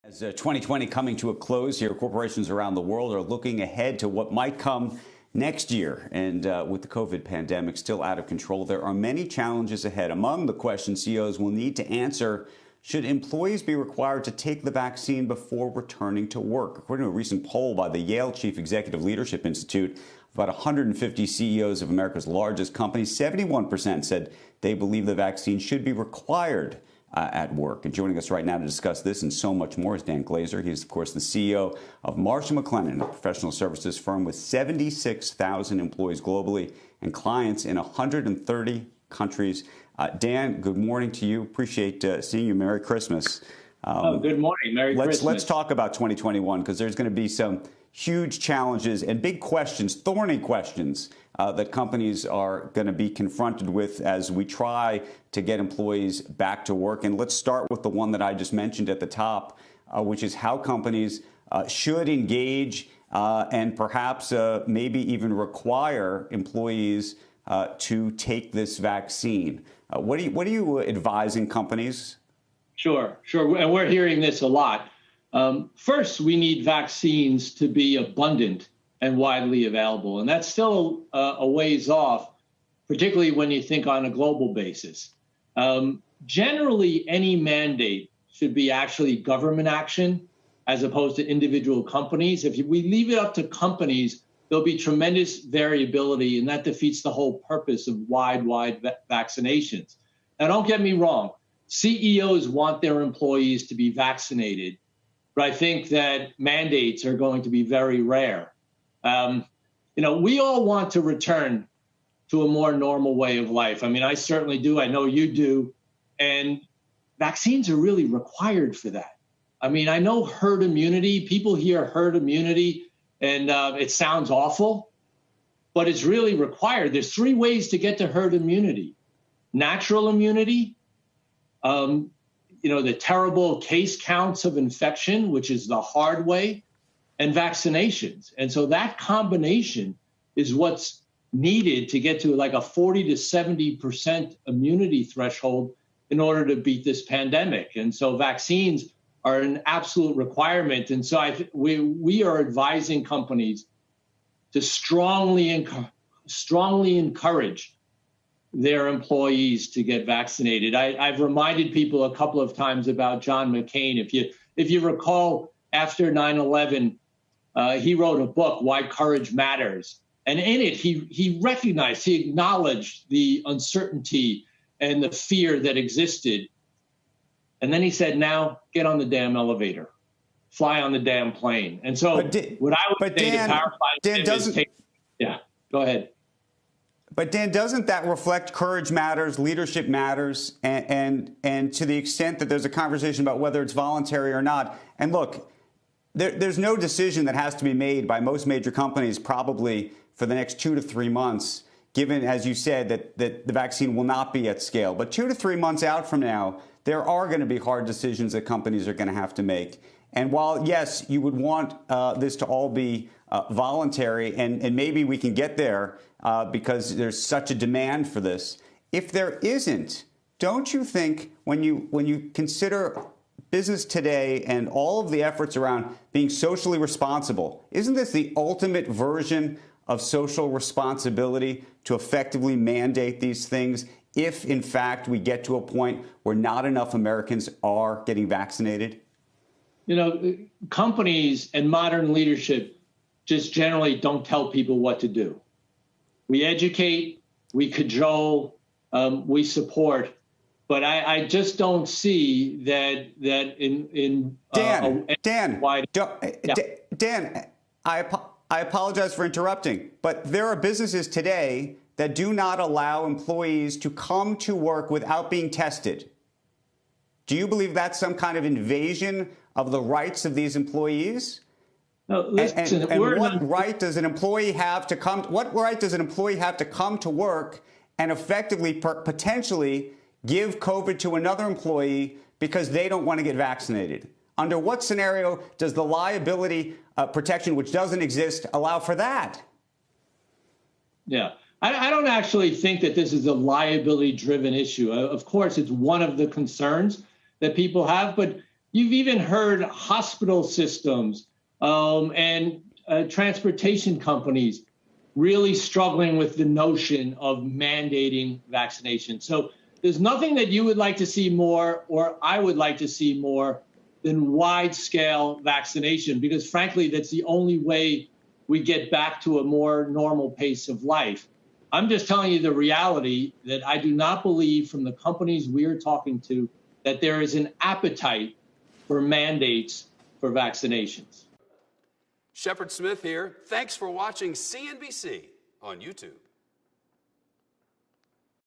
As 2020 coming to a close here, corporations around the world are looking ahead to what might come next year. And with the COVID pandemic still out of control, there are many challenges ahead. Among the questions CEOs will need to answer: should employees be required to take the vaccine before returning to work? According to a recent poll by the Yale Chief Executive Leadership Institute, about 150 CEOs of America's largest companies, 71% said they believe the vaccine should be required at work. And joining us right now to discuss this and so much more is Dan Glazer. He is, of course, the CEO of Marsh & McLennan, a professional services firm with 76,000 employees globally and clients in 130 countries. Dan, good morning to you. Appreciate seeing you. Merry Christmas. Good morning. Merry Christmas. Let's talk about 2021, because there's going to be some huge challenges and big questions, thorny questions that companies are going to be confronted with as we try to get employees back to work. And let's start with the one that I just mentioned at the top, which is how companies should engage and perhaps maybe even require employees to take this vaccine. What are you advising companies? Sure. And we're hearing this a lot. First, we need vaccines to be abundant and widely available. And that's still a ways off, particularly when you think on a global basis. Generally, any mandate should be actually government action as opposed to individual companies. If we leave it up to companies, there'll be tremendous variability, and that defeats the whole purpose of wide vaccinations. Now, don't get me wrong. CEOs want their employees to be vaccinated, but I think that mandates are going to be very rare. We all want to return to a more normal way of life. I mean, I certainly do. I know you do. And vaccines are really required for that. I mean, I know herd immunity. People hear herd immunity, and it sounds awful, but it's really required. There's three ways to get to herd immunity: natural immunity, the terrible case counts of infection, which is the hard way, and vaccinations. And so that combination is what's needed to get to like a 40 to 70% immunity threshold in order to beat this pandemic. And so vaccines are an absolute requirement. And so we are advising companies to strongly encourage their employees to get vaccinated. I've reminded people a couple of times about John McCain. If you recall, after 9/11, he wrote a book, Why Courage Matters. And in it, he acknowledged the uncertainty and the fear that existed. And then he said, now get on the damn elevator, fly on the damn plane. And so what I would say to paraphrase him is go ahead. But Dan, doesn't that reflect courage matters, leadership matters, and to the extent that there's a conversation about whether it's voluntary or not? And look, there's no decision that has to be made by most major companies probably for the next 2 to 3 months, given, as you said, that the vaccine will not be at scale. But 2 to 3 months out from now, there are going to be hard decisions that companies are going to have to make. And while, yes, you would want this to all be voluntary, and maybe we can get there because there's such a demand for this, if there isn't, don't you think when you consider business today and all of the efforts around being socially responsible, isn't this the ultimate version of social responsibility to effectively mandate these things if, in fact, we get to a point where not enough Americans are getting vaccinated? Companies and modern leadership just generally don't tell people what to do. We educate, we cajole, we support. But I just don't see that in Dan, I apologize for interrupting, but there are businesses today that do not allow employees to come to work without being tested. Do you believe that's some kind of invasion of the rights of these employees? No, listen, and what right does an employee have to come? What right does an employee have to come to work and effectively potentially give COVID to another employee because they don't want to get vaccinated? Under what scenario does the liability protection, which doesn't exist, allow for that? Yeah, I don't actually think that this is a liability-driven issue. Of course, it's one of the concerns that people have, but You've even heard hospital systems and transportation companies really struggling with the notion of mandating vaccination. So there's nothing that you would like to see more, or I would like to see more, than wide-scale vaccination, because frankly, that's the only way we get back to a more normal pace of life. I'm just telling you the reality that I do not believe from the companies we are talking to that there is an appetite for mandates for vaccinations. Shepard Smith here. Thanks for watching CNBC on YouTube.